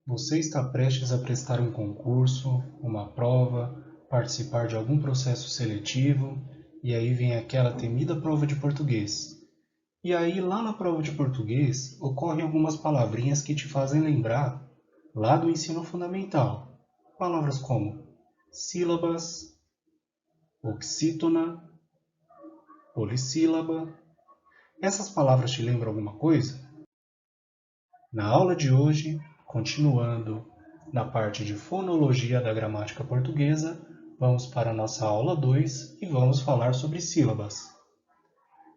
Você está prestes a prestar um concurso, uma prova, participar de algum processo seletivo, e aí vem aquela temida prova de português. E aí, lá na prova de português, ocorrem algumas palavrinhas que te fazem lembrar lá do ensino fundamental. Palavras como sílabas, oxítona, polissílaba. Essas palavras te lembram alguma coisa? Na aula de hoje, continuando na parte de fonologia da gramática portuguesa, vamos para a nossa aula 2 e vamos falar sobre sílabas.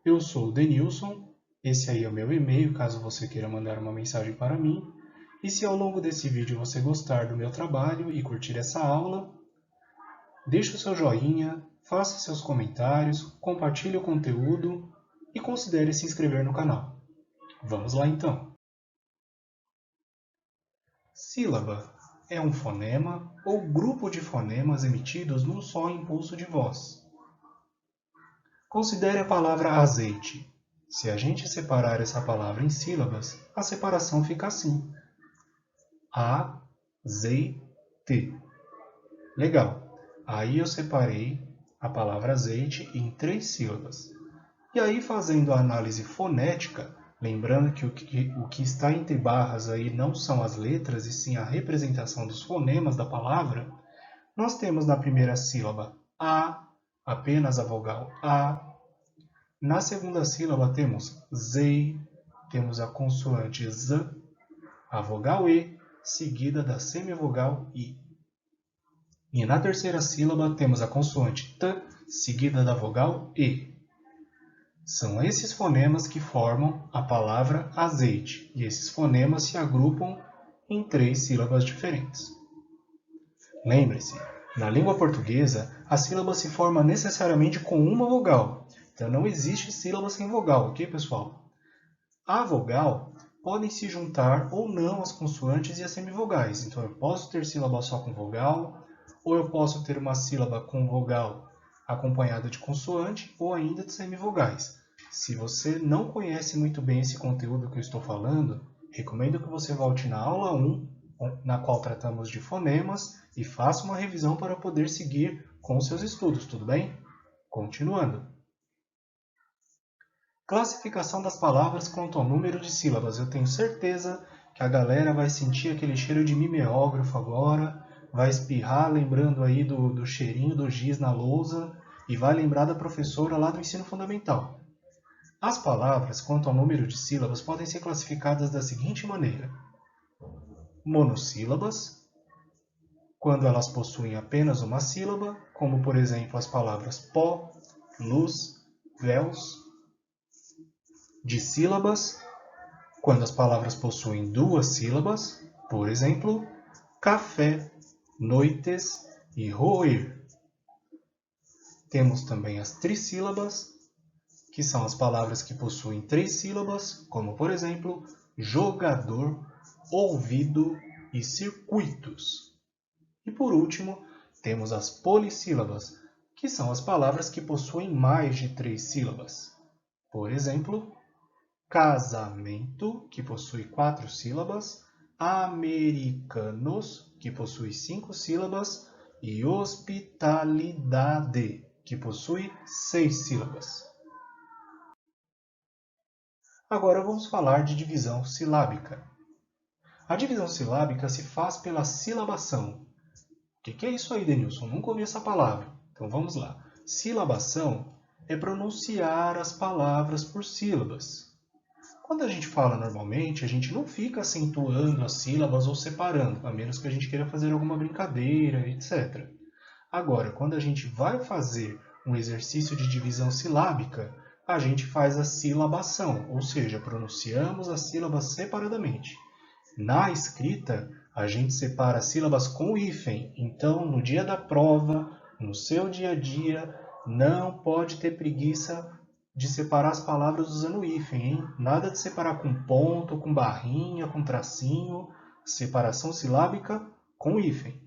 Eu sou o Denilson, esse aí é o meu e-mail, caso você queira mandar uma mensagem para mim. E se ao longo desse vídeo você gostar do meu trabalho e curtir essa aula, deixe o seu joinha, faça seus comentários, compartilhe o conteúdo e considere se inscrever no canal. Vamos lá então! Sílaba é um fonema ou grupo de fonemas emitidos num só impulso de voz. Considere a palavra azeite. Se a gente separar essa palavra em sílabas, a separação fica assim. A, Z, T. Legal. Aí eu separei a palavra azeite em 3 sílabas. E aí, fazendo a análise fonética, lembrando que o que está entre barras aí não são as letras, e sim a representação dos fonemas da palavra, nós temos na primeira sílaba A, apenas a vogal A. Na segunda sílaba temos Z, temos a consoante Z, a vogal E, seguida da semivogal I. E na terceira sílaba temos a consoante T, seguida da vogal E. São esses fonemas que formam a palavra azeite, e esses fonemas se agrupam em 3 sílabas diferentes. Lembre-se, na língua portuguesa, a sílaba se forma necessariamente com uma vogal, então não existe sílaba sem vogal, ok, pessoal? A vogal podem se juntar ou não as consoantes e as semivogais, então eu posso ter sílaba só com vogal, ou eu posso ter uma sílaba com vogal acompanhada de consoante, ou ainda de semivogais. Se você não conhece muito bem esse conteúdo que eu estou falando, recomendo que você volte na aula 1, na qual tratamos de fonemas, e faça uma revisão para poder seguir com os seus estudos, tudo bem? Continuando. Classificação das palavras quanto ao número de sílabas. Eu tenho certeza que a galera vai sentir aquele cheiro de mimeógrafo agora, vai espirrar lembrando aí do cheirinho do giz na lousa e vai lembrar da professora lá do ensino fundamental. As palavras quanto ao número de sílabas podem ser classificadas da seguinte maneira: monossílabas, quando elas possuem apenas uma sílaba, como por exemplo as palavras pó, luz, véus. Dissílabas, quando as palavras possuem 2 sílabas, por exemplo, café, noites e roer. Temos também as trissílabas, que são as palavras que possuem 3 sílabas, como por exemplo, jogador, ouvido e circuitos. E por último, temos as polissílabas, que são as palavras que possuem mais de 3 sílabas. Por exemplo, casamento, que possui 4 sílabas, americanos, que possui 5 sílabas, e hospitalidade, que possui 6 sílabas. Agora vamos falar de divisão silábica. A divisão silábica se faz pela silabação. O que é isso aí, Denilson? Nunca ouvi essa palavra. Então vamos lá. Silabação é pronunciar as palavras por sílabas. Quando a gente fala normalmente, a gente não fica acentuando as sílabas ou separando, a menos que a gente queira fazer alguma brincadeira, etc. Agora, quando a gente vai fazer um exercício de divisão silábica, a gente faz a silabação, ou seja, pronunciamos as sílabas separadamente. Na escrita, a gente separa as sílabas com hífen, então no dia da prova, no seu dia a dia, não pode ter preguiça de separar as palavras usando hífen, hein? Nada de separar com ponto, com barrinha, com tracinho. Separação silábica com hífen.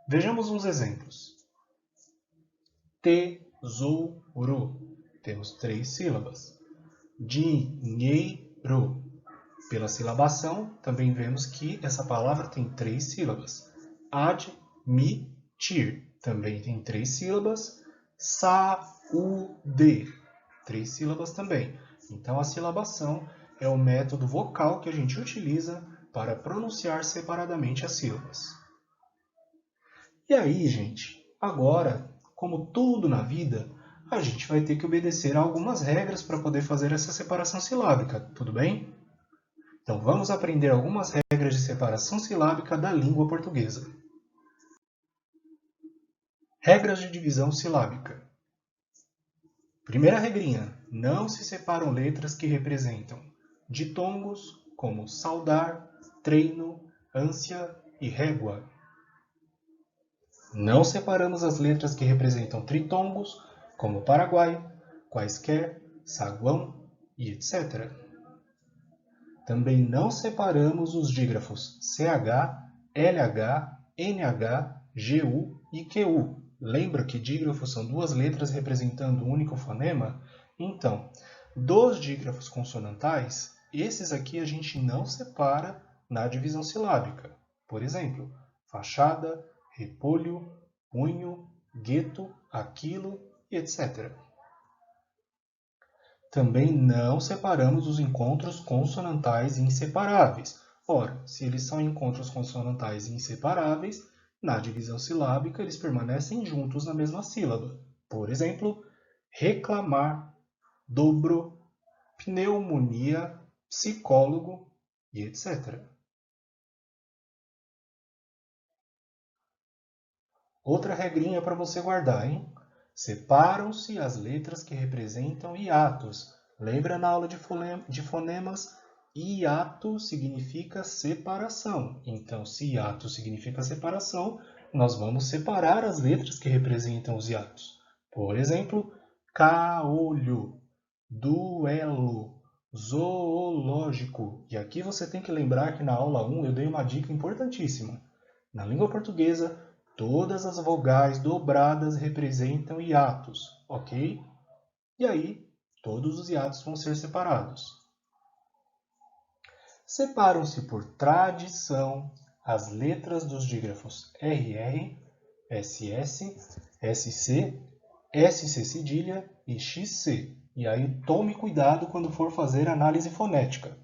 Vejamos uns exemplos. Tesouro. Temos 3 sílabas. Dinheiro. Pela silabação, também vemos que essa palavra tem 3 sílabas. Admitir também tem 3 sílabas. Saúde, 3 sílabas também. Então, a silabação é o método vocal que a gente utiliza para pronunciar separadamente as sílabas. E aí, gente, agora, como tudo na vida, a gente vai ter que obedecer a algumas regras para poder fazer essa separação silábica, tudo bem? Então, vamos aprender algumas regras de separação silábica da língua portuguesa. Regras de divisão silábica. Primeira regrinha: não se separam letras que representam ditongos, como saudar, treino, ânsia e régua. Não separamos as letras que representam tritongos, como Paraguai, quaisquer, saguão e etc. Também não separamos os dígrafos CH, LH, NH, GU e QU. Lembra que dígrafos são duas letras representando um único fonema? Então, dos dígrafos consonantais, esses aqui a gente não separa na divisão silábica. Por exemplo, fachada, repolho, punho, gueto, aquilo e etc. Também não separamos os encontros consonantais inseparáveis. Ora, se eles são encontros consonantais inseparáveis, na divisão silábica eles permanecem juntos na mesma sílaba. Por exemplo, reclamar, dobro, pneumonia, psicólogo e etc. Outra regrinha para você guardar, hein? Separam-se as letras que representam hiatos. Lembra na aula de fonemas? Hiato significa separação. Então, se hiato significa separação, nós vamos separar as letras que representam os hiatos. Por exemplo, caolho, duelo, zoológico. E aqui você tem que lembrar que na aula 1 eu dei uma dica importantíssima. Na língua portuguesa, todas as vogais dobradas representam hiatos, ok? E aí, todos os hiatos vão ser separados. Separam-se por tradição as letras dos dígrafos RR, SS, SC, SC cedilha e XC. E aí tome cuidado quando for fazer análise fonética.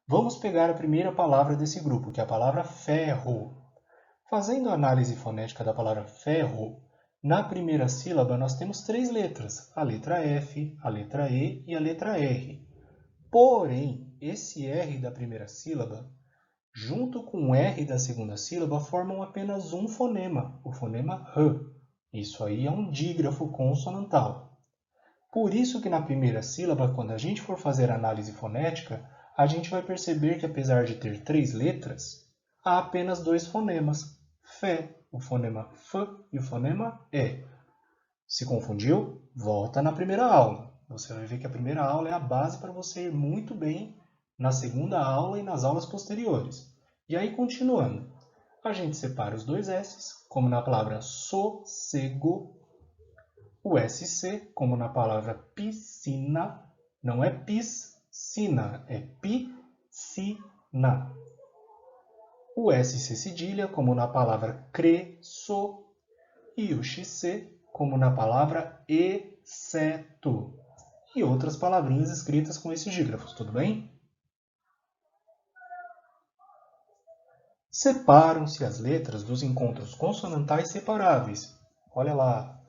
Vamos pegar a primeira palavra desse grupo, que é a palavra ferro. Fazendo a análise fonética da palavra ferro, na primeira sílaba nós temos 3 letras, a letra F, a letra E e a letra R. Porém, esse R da primeira sílaba, junto com o R da segunda sílaba, formam apenas um fonema, o fonema R. Isso aí é um dígrafo consonantal. Por isso que na primeira sílaba, quando a gente for fazer análise fonética, a gente vai perceber que apesar de ter 3 letras, há apenas 2 fonemas, fé, o fonema F e o fonema E. Se confundiu? Volta na primeira aula. Você vai ver que a primeira aula é a base para você ir muito bem na segunda aula e nas aulas posteriores. E aí, continuando, a gente separa os 2 S's, como na palavra sossego, o SC, como na palavra piscina, não é piscina, é piscina. O SC cedilha, como na palavra cresço, e o XC, como na palavra exceto. E outras palavrinhas escritas com esses dígrafos, tudo bem? Separam-se as letras dos encontros consonantais separáveis. Olha lá,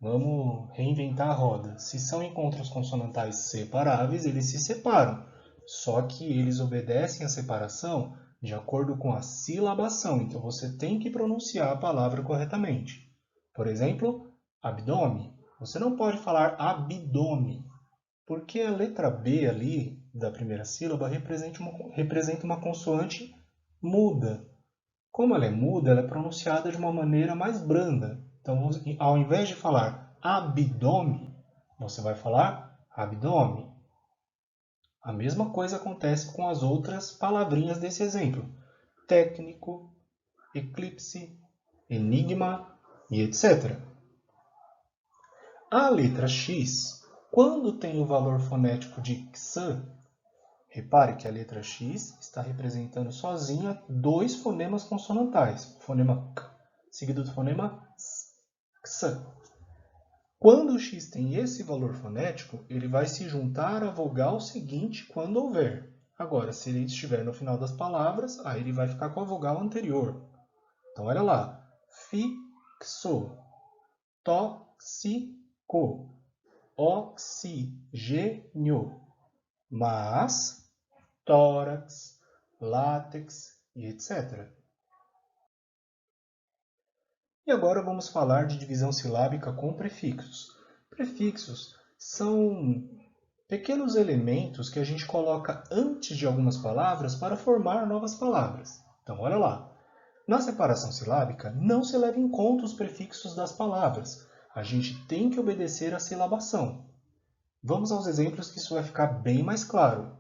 vamos reinventar a roda. Se são encontros consonantais separáveis, eles se separam. Só que eles obedecem a separação de acordo com a silabação. Então, você tem que pronunciar a palavra corretamente. Por exemplo, abdômen. Você não pode falar abdômen, porque a letra B ali, da primeira sílaba, representa uma consoante muda. Como ela é muda, ela é pronunciada de uma maneira mais branda. Então, ao invés de falar abdômen, você vai falar abdômen. A mesma coisa acontece com as outras palavrinhas desse exemplo. Técnico, eclipse, enigma e etc. A letra X, quando tem o valor fonético de x, Repare que a letra X está representando sozinha dois fonemas consonantais, o fonema K seguido do fonema X. Quando o X tem esse valor fonético, ele vai se juntar à vogal seguinte quando houver. Agora, se ele estiver no final das palavras, aí ele vai ficar com a vogal anterior. Então, olha lá. Fixo, tóxico, oxigênio, mas, tórax, látex e etc. E agora vamos falar de divisão silábica com prefixos. Prefixos são pequenos elementos que a gente coloca antes de algumas palavras para formar novas palavras. Então, olha lá. Na separação silábica, não se leva em conta os prefixos das palavras. A gente tem que obedecer à silabação. Vamos aos exemplos que isso vai ficar bem mais claro.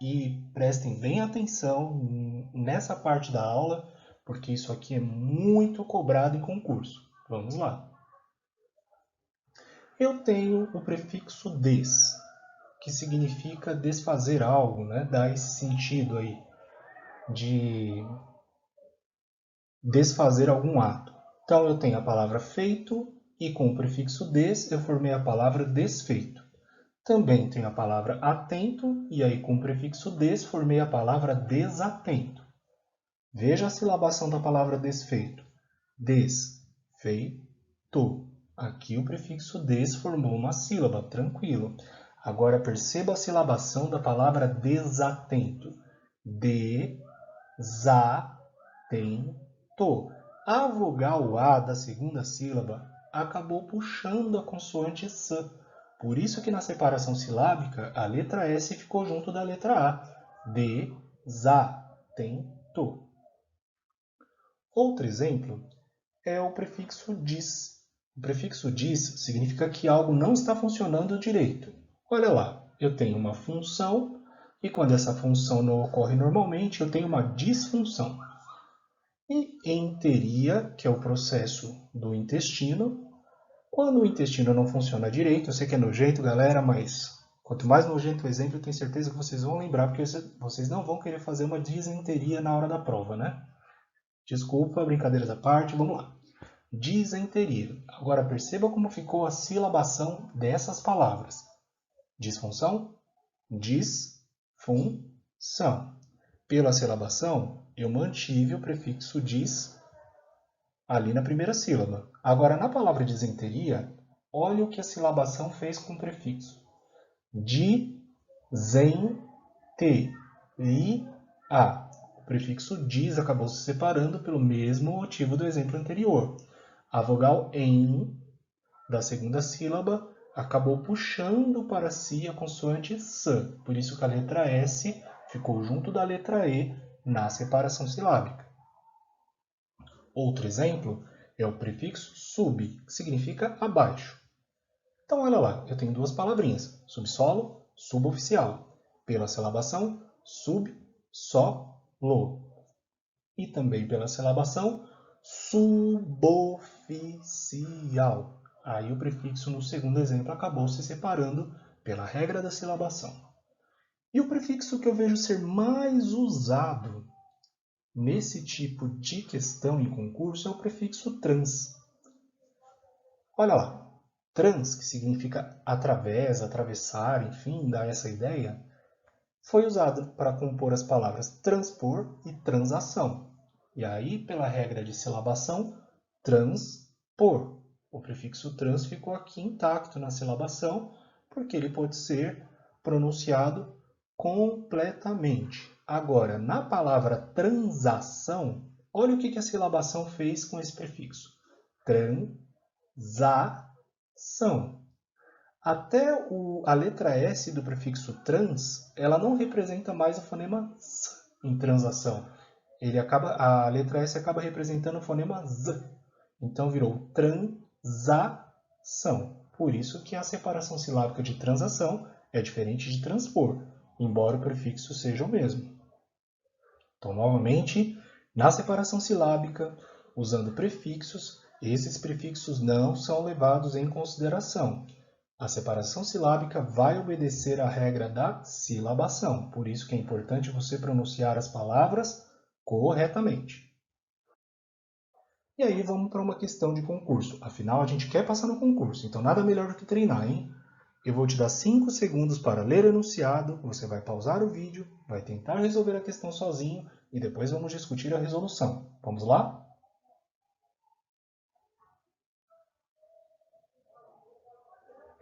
E prestem bem atenção nessa parte da aula, porque isso aqui é muito cobrado em concurso. Vamos lá. Eu tenho o prefixo des, que significa desfazer algo, né? Dá esse sentido aí de desfazer algum ato. Então, eu tenho a palavra feito e com o prefixo des eu formei a palavra desfeito. Também tenho a palavra atento e aí com o prefixo des formei a palavra desatento. Veja a silabação da palavra desfeito. Desfeito. Aqui o prefixo des formou uma sílaba, tranquilo. Agora perceba a silabação da palavra desatento. Desatento. A vogal A da segunda sílaba acabou puxando a consoante S. Por isso que na separação silábica a letra S ficou junto da letra A. Desatento. Outro exemplo é o prefixo dis. O prefixo dis significa que algo não está funcionando direito. Olha lá, eu tenho uma função e quando essa função não ocorre normalmente, eu tenho uma disfunção. E enteria, que é o processo do intestino, quando o intestino não funciona direito, eu sei que é nojento, galera, mas quanto mais nojento o exemplo, eu tenho certeza que vocês vão lembrar, porque vocês não vão querer fazer uma disenteria na hora da prova, né? Desculpa, brincadeiras à parte, vamos lá. Disenteria. Agora perceba como ficou a silabação dessas palavras. Disfunção, disfunção. Pela silabação, eu mantive o prefixo dis ali na primeira sílaba. Agora, na palavra disenteria, olha o que a silabação fez com o prefixo. Dizenteria. O prefixo dis acabou se separando pelo mesmo motivo do exemplo anterior. A vogal em da segunda sílaba acabou puxando para si a consoante s. Por isso que a letra S ficou junto da letra E na separação silábica. Outro exemplo é o prefixo sub, que significa abaixo. Então, olha lá, eu tenho duas palavrinhas, subsolo, suboficial. Pela silabação, sub, só, lo. E também pela silabação, suboficial. Aí o prefixo no segundo exemplo acabou se separando pela regra da silabação. E o prefixo que eu vejo ser mais usado nesse tipo de questão em concurso é o prefixo trans. Olha lá, trans, que significa através, atravessar, enfim, dá essa ideia, foi usado para compor as palavras transpor e transação. E aí, pela regra de silabação, transpor. O prefixo trans ficou aqui intacto na silabação, porque ele pode ser pronunciado completamente. Agora, na palavra transação, olha o que a silabação fez com esse prefixo. Transação. Até a letra S do prefixo trans, ela não representa mais o fonema S em transação. A letra S acaba representando o fonema Z. Então virou transação. Por isso que a separação silábica de transação é diferente de transpor, embora o prefixo seja o mesmo. Então, novamente, na separação silábica, usando prefixos, esses prefixos não são levados em consideração. A separação silábica vai obedecer à regra da silabação, por isso que é importante você pronunciar as palavras corretamente. E aí vamos para uma questão de concurso. Afinal, a gente quer passar no concurso, então nada melhor do que treinar, hein? Eu vou te dar 5 segundos para ler o enunciado, você vai pausar o vídeo, vai tentar resolver a questão sozinho e depois vamos discutir a resolução. Vamos lá?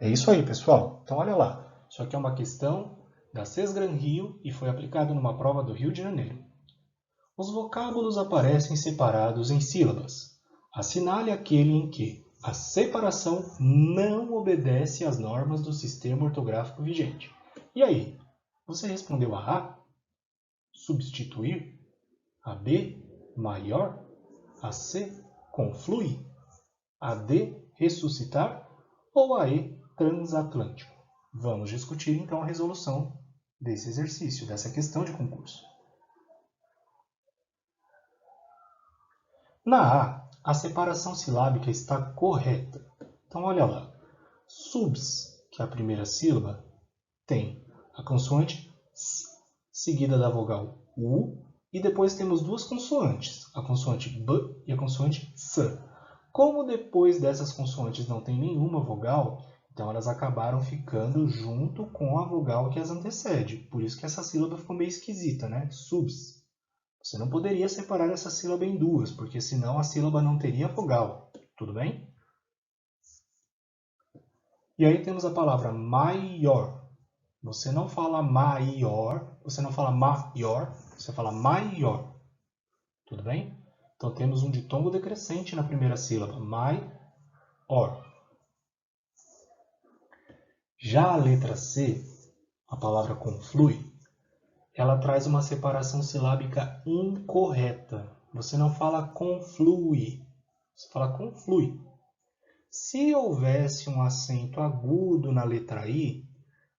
É isso aí, pessoal. Então olha lá. Isso aqui é uma questão da Sesgran Rio e foi aplicado numa prova do Rio de Janeiro. Os vocábulos aparecem separados em sílabas. Assinale aquele em que a separação não obedece às normas do sistema ortográfico vigente. E aí? Você respondeu a A? Substituir? A B? Maior? A C? Conflui? A D? Ressuscitar? Ou a E? Transatlântico? Vamos discutir então a resolução desse exercício, dessa questão de concurso. Na A separação silábica está correta. Então, olha lá. Subs, que é a primeira sílaba, tem a consoante S, seguida da vogal U, e depois temos duas consoantes, a consoante B e a consoante S. Como depois dessas consoantes não tem nenhuma vogal, então elas acabaram ficando junto com a vogal que as antecede. Por isso que essa sílaba ficou meio esquisita, né? Subs. Você não poderia separar essa sílaba em duas, porque senão a sílaba não teria vogal. Tudo bem? E aí temos a palavra maior. Você não fala maior, você não fala maior, você fala maior. Tudo bem? Então temos um ditongo decrescente na primeira sílaba, maior. Já a letra C, a palavra conflui, ela traz uma separação silábica incorreta. Você não fala conflui, você fala conflui. Se houvesse um acento agudo na letra I,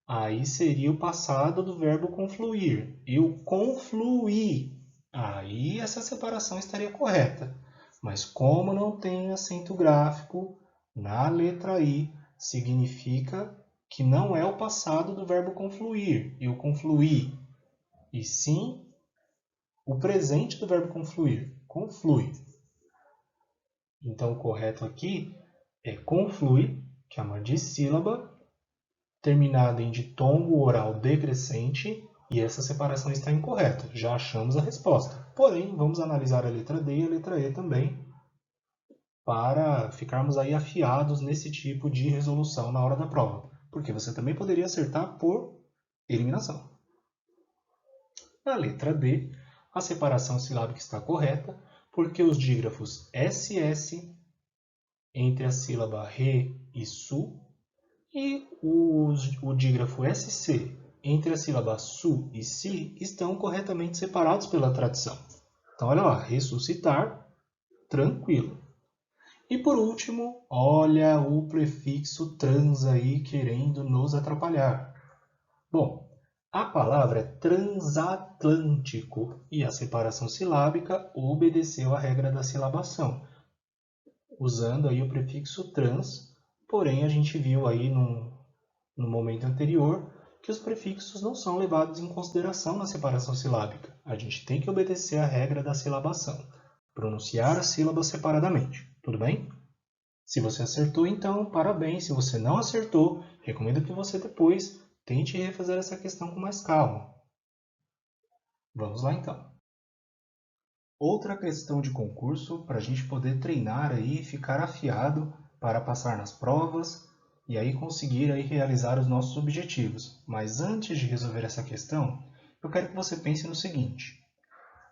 aí seria o passado do verbo confluir. Eu confluí. Aí essa separação estaria correta. Mas como não tem acento gráfico na letra I, significa que não é o passado do verbo confluir. Eu confluí. E sim o presente do verbo confluir. Conflui. Então o correto aqui é conflui, que é uma dissílaba, terminada em ditongo oral decrescente, e essa separação está incorreta. Já achamos a resposta. Porém, vamos analisar a letra D e a letra E também, para ficarmos aí afiados nesse tipo de resolução na hora da prova. Porque você também poderia acertar por eliminação. Na letra D, a separação silábica está correta, porque os dígrafos SS entre a sílaba RE e SU e o dígrafo SC entre a sílaba SU e SI estão corretamente separados pela tradição. Então, olha lá, ressuscitar, tranquilo. E por último, olha o prefixo trans aí querendo nos atrapalhar. Bom, a palavra é transatlântico e a separação silábica obedeceu à regra da silabação, usando aí o prefixo trans, porém a gente viu aí no momento anterior que os prefixos não são levados em consideração na separação silábica. A gente tem que obedecer à regra da silabação, pronunciar as sílabas separadamente. Tudo bem? Se você acertou, então, parabéns. Se você não acertou, recomendo que você depois tente refazer essa questão com mais calma. Vamos lá, então. Outra questão de concurso para a gente poder treinar aí e ficar afiado para passar nas provas e aí conseguir aí realizar os nossos objetivos. Mas antes de resolver essa questão, eu quero que você pense no seguinte.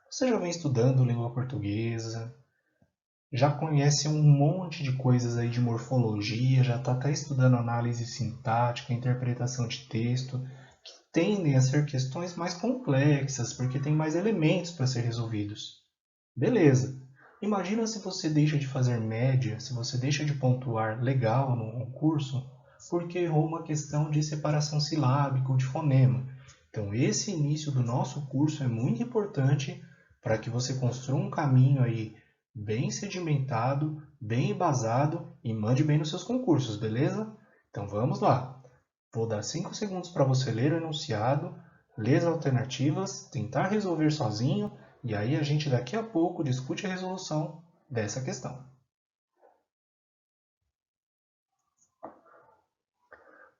Você já vem estudando língua portuguesa, já conhece um monte de coisas aí de morfologia, já está até estudando análise sintática, interpretação de texto, que tendem a ser questões mais complexas, porque tem mais elementos para ser resolvidos. Beleza. Imagina se você deixa de fazer média, se você deixa de pontuar legal no concurso, porque errou uma questão de separação silábica ou de fonema. Então, esse início do nosso curso é muito importante para que você construa um caminho aí bem sedimentado, bem embasado e mande bem nos seus concursos, beleza? Então vamos lá. Vou dar 5 segundos para você ler o enunciado, ler as alternativas, tentar resolver sozinho, e aí a gente daqui a pouco discute a resolução dessa questão.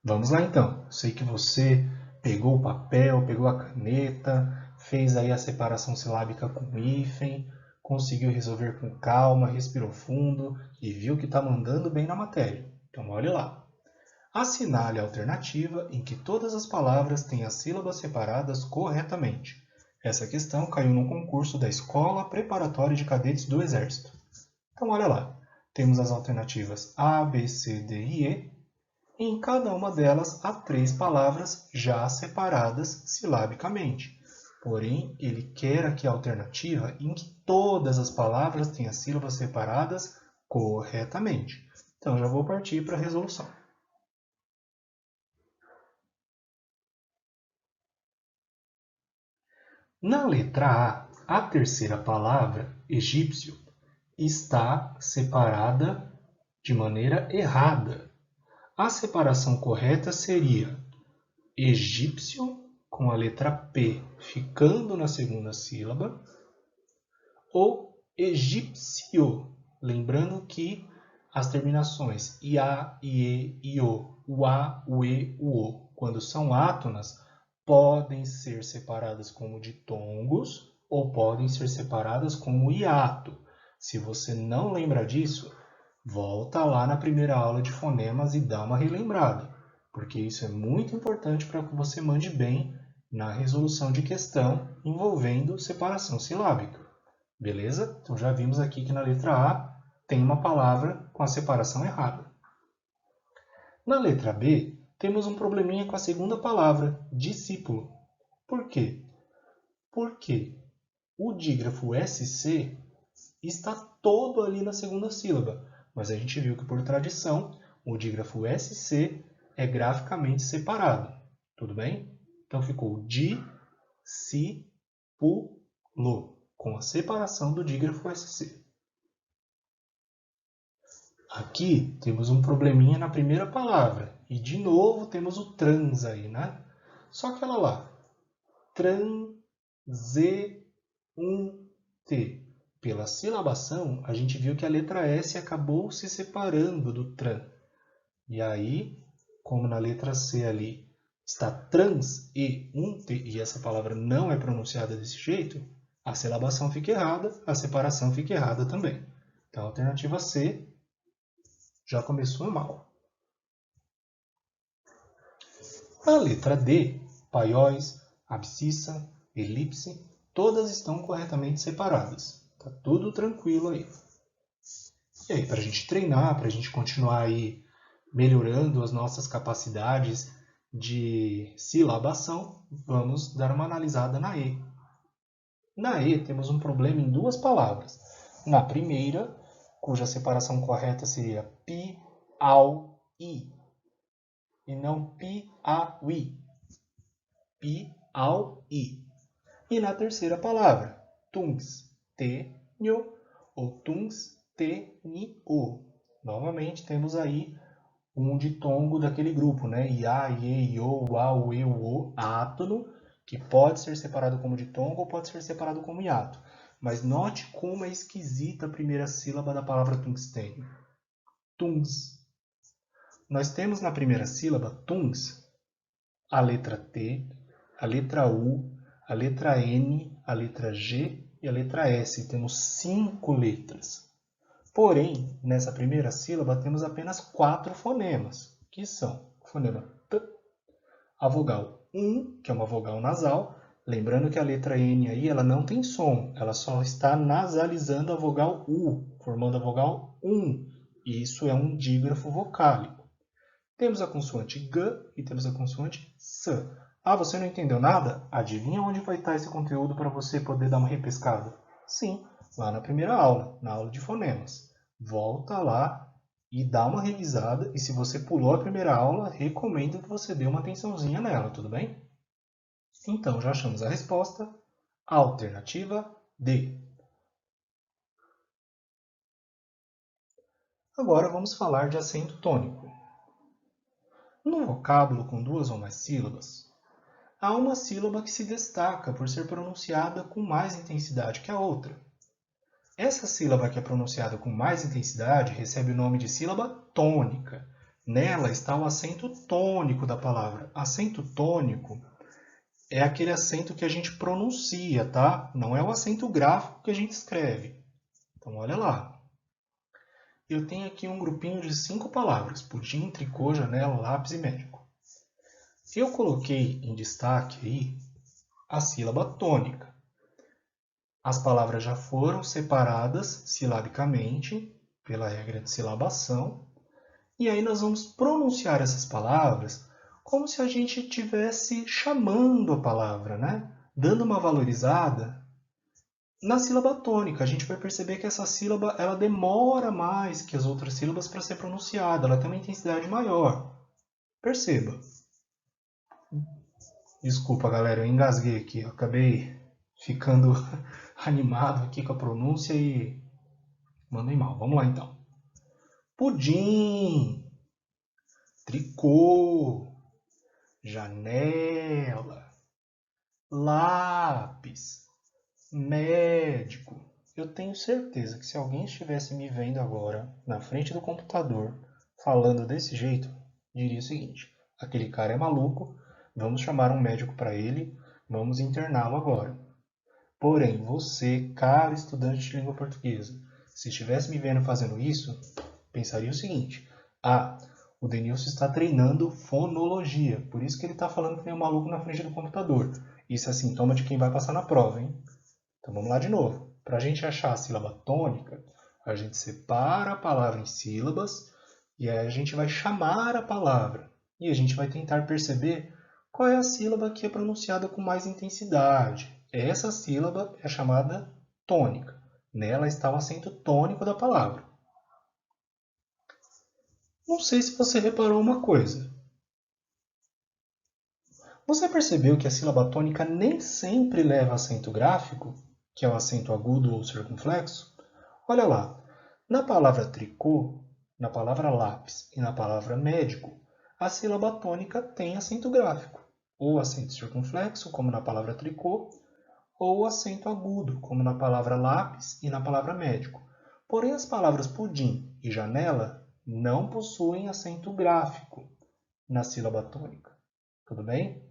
Vamos lá então. Sei que você pegou o papel, pegou a caneta, fez aí a separação silábica com hífen, conseguiu resolver com calma, respirou fundo e viu que está mandando bem na matéria. Então olhe lá. Assinale a alternativa em que todas as palavras têm as sílabas separadas corretamente. Essa questão caiu no concurso da Escola Preparatória de Cadetes do Exército. Então olha lá. Temos as alternativas A, B, C, D e E. E em cada uma delas há 3 palavras já separadas silabicamente. Porém, ele quer aqui a alternativa em que todas as palavras têm as sílabas separadas corretamente. Então, já vou partir para a resolução. Na letra A, a terceira palavra, egípcio, está separada de maneira errada. A separação correta seria egípcio com a letra P ficando na segunda sílaba, ou egípcio, lembrando que as terminações IA, IE, IO, UA, UE, UO, quando são átonas, podem ser separadas como ditongos ou podem ser separadas como hiato. Se você não lembra disso, volta lá na primeira aula de fonemas e dá uma relembrada, porque isso é muito importante para que você mande bem na resolução de questão envolvendo separação silábica. Beleza? Então já vimos aqui que na letra A tem uma palavra com a separação errada. Na letra B, temos um probleminha com a segunda palavra, discípulo. Por quê? Porque o dígrafo SC está todo ali na segunda sílaba, mas a gente viu que, por tradição, o dígrafo SC é graficamente separado. Tudo bem? Então ficou discípulo, com a separação do dígrafo SC. Aqui temos um probleminha na primeira palavra. E de novo temos o trans aí, né? Só que olha lá. Transeunte. Pela silabação, a gente viu que a letra S acabou se separando do tran. E aí, como na letra C ali está trans e unte, e essa palavra não é pronunciada desse jeito, a silabação fica errada, a separação fica errada também. Então, a alternativa C já começou mal. A letra D, paióis, abscissa, elipse, todas estão corretamente separadas. Tá tudo tranquilo aí. E aí, para a gente treinar, para a gente continuar aí melhorando as nossas capacidades de silabação, vamos dar uma analisada na E. Na E temos um problema em 2 palavras. Na primeira, cuja separação correta seria pi, au, i, e não pi, a, ui. Pi, au, i. E na terceira palavra, tungs, te, nho, ou tungs, te, ni, o. Novamente temos aí um ditongo daquele grupo, né? Ia, ie, io, ua, ue, uo, átono, que pode ser separado como ditongo ou pode ser separado como hiato. Mas note como é esquisita a primeira sílaba da palavra tungstênio. Tungs. Nós temos na primeira sílaba, tungs, a letra T, a letra U, a letra N, a letra G e a letra S. Temos 5 letras. Porém, nessa primeira sílaba temos apenas 4 fonemas, que são o fonema T, a vogal que é uma vogal nasal. Lembrando que a letra N aí ela não tem som, ela só está nasalizando a vogal U, formando a vogal e isso é um dígrafo vocálico. Temos a consoante G e temos a consoante S. Ah, você não entendeu nada? Adivinha onde vai estar esse conteúdo para você poder dar uma repescada? Sim, lá na primeira aula, na aula de fonemas. Volta lá e dá uma revisada. E se você pulou a primeira aula, recomendo que você dê uma atençãozinha nela, tudo bem? Então, já achamos a resposta. Alternativa D. Agora vamos falar de acento tônico. No vocábulo com duas ou mais sílabas, há uma sílaba que se destaca por ser pronunciada com mais intensidade que a outra. Essa sílaba que é pronunciada com mais intensidade recebe o nome de sílaba tônica. Nela está o acento tônico da palavra. Acento tônico é aquele acento que a gente pronuncia, tá? Não é o acento gráfico que a gente escreve. Então, olha lá. Eu tenho aqui um grupinho de 5 palavras: pudim, tricô, janela, lápis e médico. Eu coloquei em destaque aí a sílaba tônica. As palavras já foram separadas silabicamente, pela regra de silabação, e aí nós vamos pronunciar essas palavras como se a gente estivesse chamando a palavra, né? Dando uma valorizada na sílaba tônica. A gente vai perceber que essa sílaba ela demora mais que as outras sílabas para ser pronunciada, ela tem uma intensidade maior. Perceba. Desculpa, galera, eu engasguei aqui, eu acabei ficando animado aqui com a pronúncia e mandei mal. Vamos lá então. Pudim, tricô, janela, lápis, médico. Eu tenho certeza que se alguém estivesse me vendo agora na frente do computador falando desse jeito, diria o seguinte: aquele cara é maluco, vamos chamar um médico para ele, vamos interná-lo agora. Porém, você, caro estudante de língua portuguesa, se estivesse me vendo fazendo isso, pensaria o seguinte: ah, o Denilson está treinando fonologia, por isso que ele está falando que nem um maluco na frente do computador. Isso é sintoma de quem vai passar na prova, hein? Então vamos lá de novo. Para a gente achar a sílaba tônica, a gente separa a palavra em sílabas e aí a gente vai chamar a palavra. E a gente vai tentar perceber qual é a sílaba que é pronunciada com mais intensidade. Essa sílaba é chamada tônica. Nela está o acento tônico da palavra. Não sei se você reparou uma coisa. Você percebeu que a sílaba tônica nem sempre leva acento gráfico, que é o acento agudo ou circunflexo? Olha lá, na palavra tricô, na palavra lápis e na palavra médico, a sílaba tônica tem acento gráfico, ou acento circunflexo, como na palavra tricô, ou acento agudo, como na palavra lápis e na palavra médico. Porém, as palavras pudim e janela não possuem acento gráfico na sílaba tônica. Tudo bem?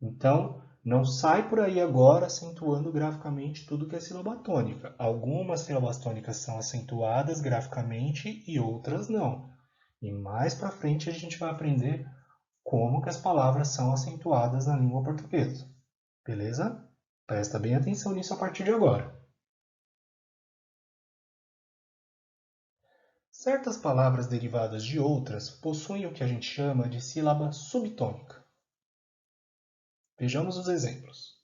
Então, não sai por aí agora acentuando graficamente tudo que é sílaba tônica. Algumas sílabas tônicas são acentuadas graficamente e outras não. E mais para frente a gente vai aprender como que as palavras são acentuadas na língua portuguesa. Beleza? Presta bem atenção nisso a partir de agora. Certas palavras derivadas de outras possuem o que a gente chama de sílaba subtônica. Vejamos os exemplos.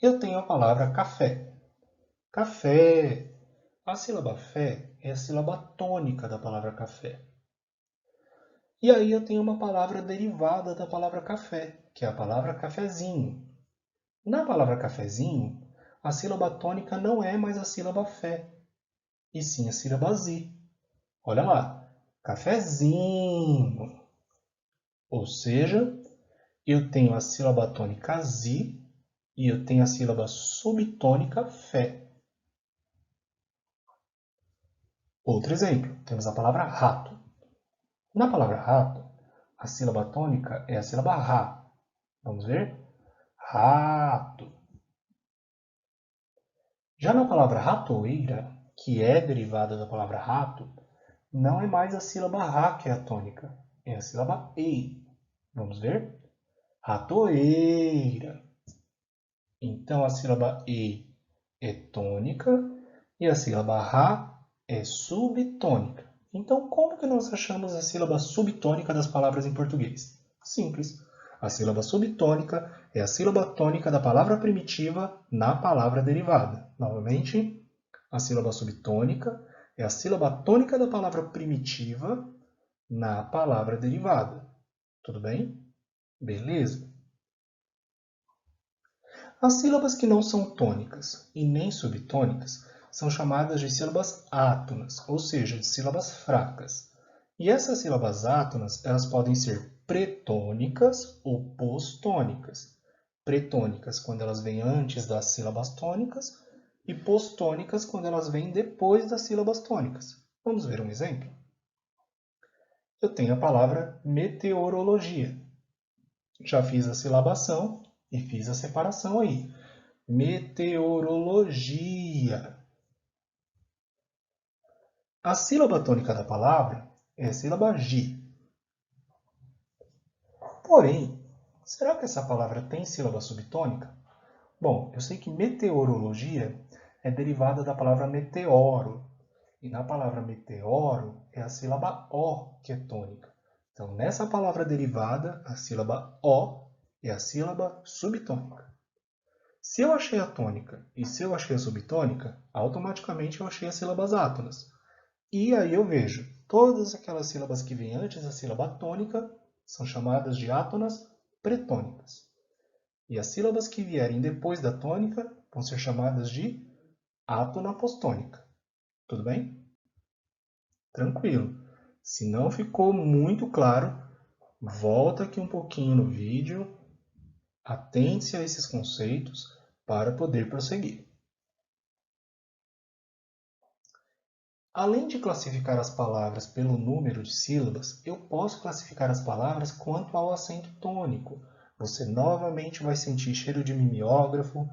Eu tenho a palavra café. Café. A sílaba fé é a sílaba tônica da palavra café. E aí eu tenho uma palavra derivada da palavra café, que é a palavra cafezinho. Na palavra cafezinho, a sílaba tônica não é mais a sílaba fé, e sim a sílaba zi. Olha lá, cafezinho. Ou seja, eu tenho a sílaba tônica zi e eu tenho a sílaba subtônica fé. Outro exemplo, temos a palavra rato. Na palavra rato, a sílaba tônica é a sílaba ra. Vamos ver? Rato. Já na palavra ratoeira, que é derivada da palavra rato, não é mais a sílaba ra que é a tônica, é a sílaba ei. Vamos ver? Ratoeira. Então a sílaba e é tônica e a sílaba ra é subtônica. Então, como que nós achamos a sílaba subtônica das palavras em português? Simples. A sílaba subtônica é a sílaba tônica da palavra primitiva na palavra derivada. Novamente, a sílaba subtônica é a sílaba tônica da palavra primitiva na palavra derivada. Tudo bem? Beleza? As sílabas que não são tônicas e nem subtônicas são chamadas de sílabas átonas, ou seja, de sílabas fracas. E essas sílabas átonas, elas podem ser pretônicas ou postônicas. Pretônicas quando elas vêm antes das sílabas tônicas e postônicas quando elas vêm depois das sílabas tônicas. Vamos ver um exemplo? Eu tenho a palavra meteorologia. Já fiz a silabação e fiz a separação aí. Meteorologia. A sílaba tônica da palavra é a sílaba G. Porém, será que essa palavra tem sílaba subtônica? Bom, eu sei que meteorologia é derivada da palavra meteoro. E na palavra meteoro é a sílaba O que é tônica. Então, nessa palavra derivada, a sílaba O é a sílaba subtônica. Se eu achei a tônica e se eu achei a subtônica, automaticamente eu achei as sílabas átonas. E aí eu vejo, todas aquelas sílabas que vêm antes da sílaba tônica são chamadas de átonas pretônicas. E as sílabas que vierem depois da tônica vão ser chamadas de átona apostônica. Tudo bem? Tranquilo. Se não ficou muito claro, volta aqui um pouquinho no vídeo, atente-se a esses conceitos para poder prosseguir. Além de classificar as palavras pelo número de sílabas, eu posso classificar as palavras quanto ao acento tônico. Você novamente vai sentir cheiro de mimeógrafo,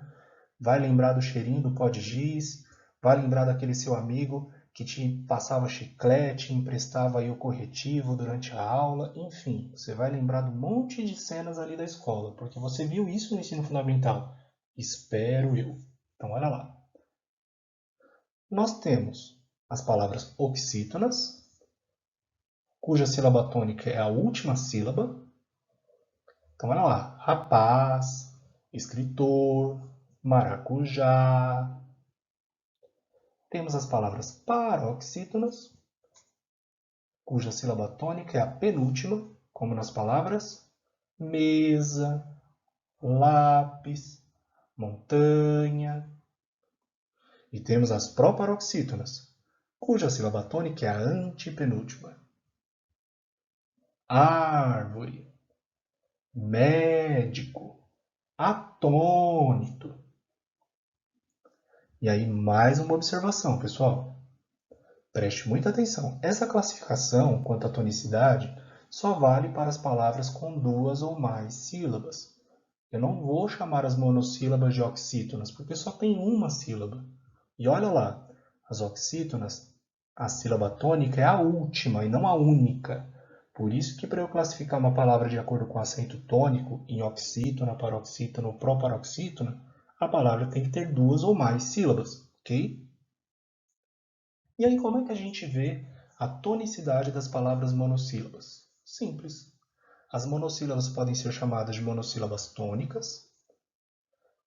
vai lembrar do cheirinho do pó de giz, vai lembrar daquele seu amigo que te passava chiclete, emprestava aí o corretivo durante a aula, enfim, você vai lembrar de um monte de cenas ali da escola, porque você viu isso no ensino fundamental. Espero eu. Então, olha lá. Nós temos as palavras oxítonas, cuja sílaba tônica é a última sílaba. Então, olha lá. Rapaz, escritor, maracujá. Temos as palavras paroxítonas, cuja sílaba tônica é a penúltima, como nas palavras mesa, lápis, montanha. E temos as proparoxítonas, cuja sílaba tônica é a antepenúltima. Árvore, médico, atônito. E aí, mais uma observação, pessoal. Preste muita atenção. Essa classificação, quanto à tonicidade, só vale para as palavras com duas ou mais sílabas. Eu não vou chamar as monossílabas de oxítonas, porque só tem uma sílaba. E olha lá, as oxítonas, a sílaba tônica é a última e não a única. Por isso que para eu classificar uma palavra de acordo com o acento tônico, em oxítona, paroxítona ou proparoxítona, a palavra tem que ter duas ou mais sílabas, ok? E aí como é que a gente vê a tonicidade das palavras monossílabas? Simples. As monossílabas podem ser chamadas de monossílabas tônicas,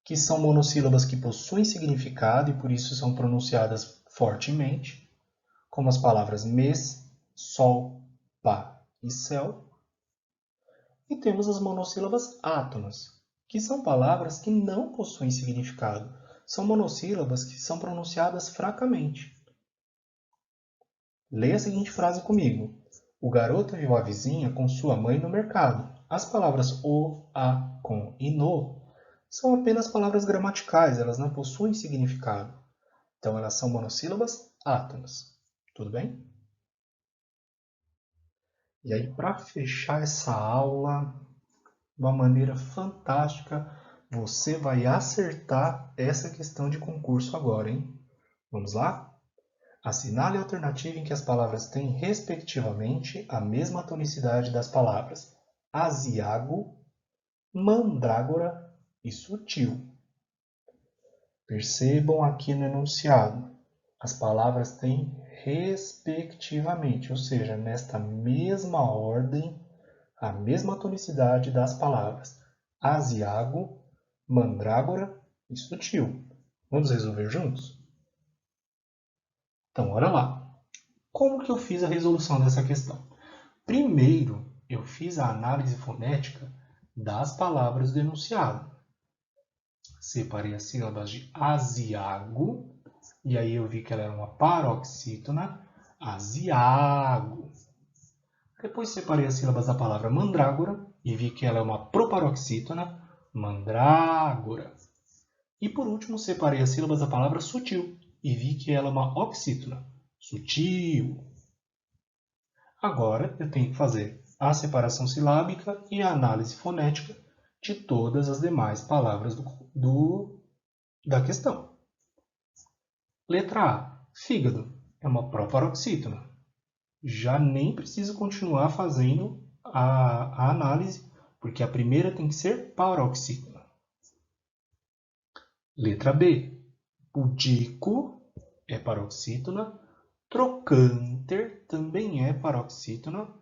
que são monossílabas que possuem significado e por isso são pronunciadas fortemente, como as palavras mês, sol, pá e céu. E temos as monossílabas átonas, que são palavras que não possuem significado. São monossílabas que são pronunciadas fracamente. Leia a seguinte frase comigo. O garoto viu a vizinha com sua mãe no mercado. As palavras o, a, com e no são apenas palavras gramaticais, elas não possuem significado. Então, elas são monossílabas átonas. Tudo bem? E aí, para fechar essa aula de uma maneira fantástica, você vai acertar essa questão de concurso agora, hein? Vamos lá? Assinale a alternativa em que as palavras têm, respectivamente, a mesma tonicidade das palavras aziago, mandrágora e sutil. Percebam aqui no enunciado. As palavras têm respectivamente, ou seja, nesta mesma ordem, a mesma tonicidade das palavras aziago, mandrágora e sutil. Vamos resolver juntos? Então, olha lá. Como que eu fiz a resolução dessa questão? Primeiro, eu fiz a análise fonética das palavras do enunciado. Separei as sílabas de aziago, e aí eu vi que ela era uma paroxítona, aziago. Depois separei as sílabas da palavra mandrágora e vi que ela é uma proparoxítona, mandrágora. E por último, separei as sílabas da palavra sutil e vi que ela é uma oxítona, sutil. Agora eu tenho que fazer a separação silábica e a análise fonética de todas as demais palavras da questão. Letra A. Fígado é uma proparoxítona. Já nem preciso continuar fazendo a análise, porque a primeira tem que ser paroxítona. Letra B. Pudico é paroxítona. Trocânter também é paroxítona.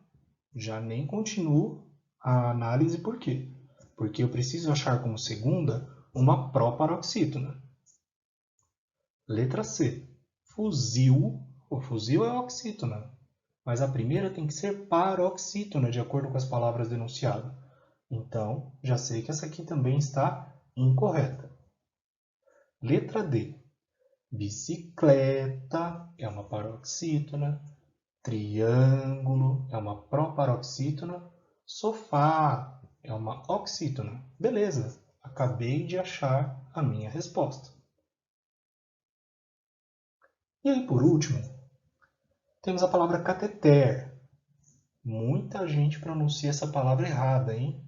Já nem continuo a análise, por quê? Porque eu preciso achar como segunda uma proparoxítona. Letra C. Fuzil. O fuzil é oxítona, mas a primeira tem que ser paroxítona, de acordo com as palavras denunciadas. Então, já sei que essa aqui também está incorreta. Letra D. Bicicleta é uma paroxítona. Triângulo é uma proparoxítona. Sofá é uma oxítona. Beleza, acabei de achar a minha resposta. E aí, por último, temos a palavra cateter. Muita gente pronuncia essa palavra errada, hein?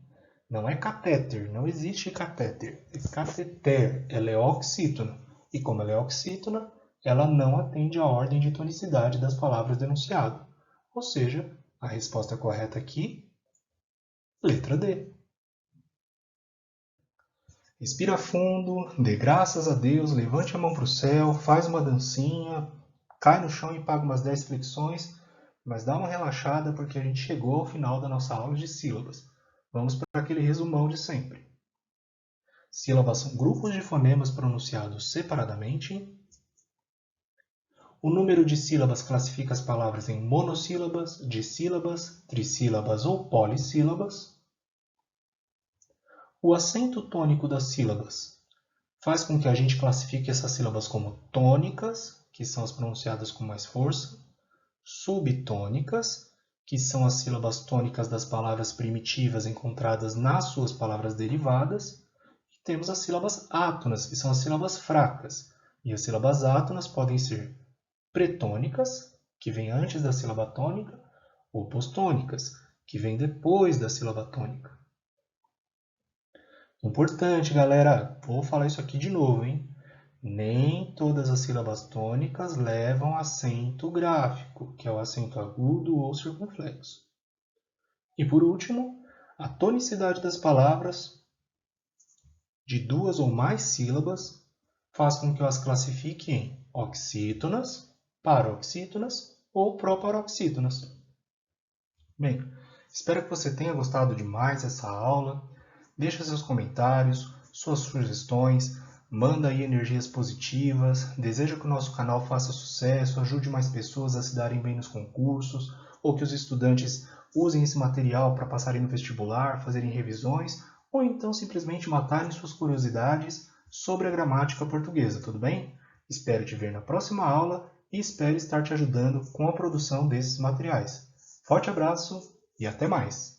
Não é catéter, não existe catéter. É cateter, ela é oxítona. E como ela é oxítona, ela não atende à ordem de tonicidade das palavras denunciadas. Ou seja, a resposta correta aqui, letra D. Respira fundo, dê graças a Deus, levante a mão para o céu, faz uma dancinha, cai no chão e paga umas 10 flexões, mas dá uma relaxada porque a gente chegou ao final da nossa aula de sílabas. Vamos para aquele resumão de sempre. Sílabas são grupos de fonemas pronunciados separadamente. O número de sílabas classifica as palavras em monossílabas, dissílabas, trissílabas ou polissílabas. O acento tônico das sílabas faz com que a gente classifique essas sílabas como tônicas, que são as pronunciadas com mais força, subtônicas, que são as sílabas tônicas das palavras primitivas encontradas nas suas palavras derivadas, e temos as sílabas átonas, que são as sílabas fracas. E as sílabas átonas podem ser pretônicas, que vêm antes da sílaba tônica, ou postônicas, que vêm depois da sílaba tônica. Importante, galera, vou falar isso aqui de novo, hein? Nem todas as sílabas tônicas levam acento gráfico, que é o acento agudo ou circunflexo. E por último, a tonicidade das palavras de duas ou mais sílabas faz com que eu as classifique em oxítonas, paroxítonas ou proparoxítonas. Bem, espero que você tenha gostado demais dessa aula. Deixa seus comentários, suas sugestões, manda aí energias positivas, deseja que o nosso canal faça sucesso, ajude mais pessoas a se darem bem nos concursos, ou que os estudantes usem esse material para passarem no vestibular, fazerem revisões, ou então simplesmente matarem suas curiosidades sobre a gramática portuguesa, tudo bem? Espero te ver na próxima aula e espero estar te ajudando com a produção desses materiais. Forte abraço e até mais!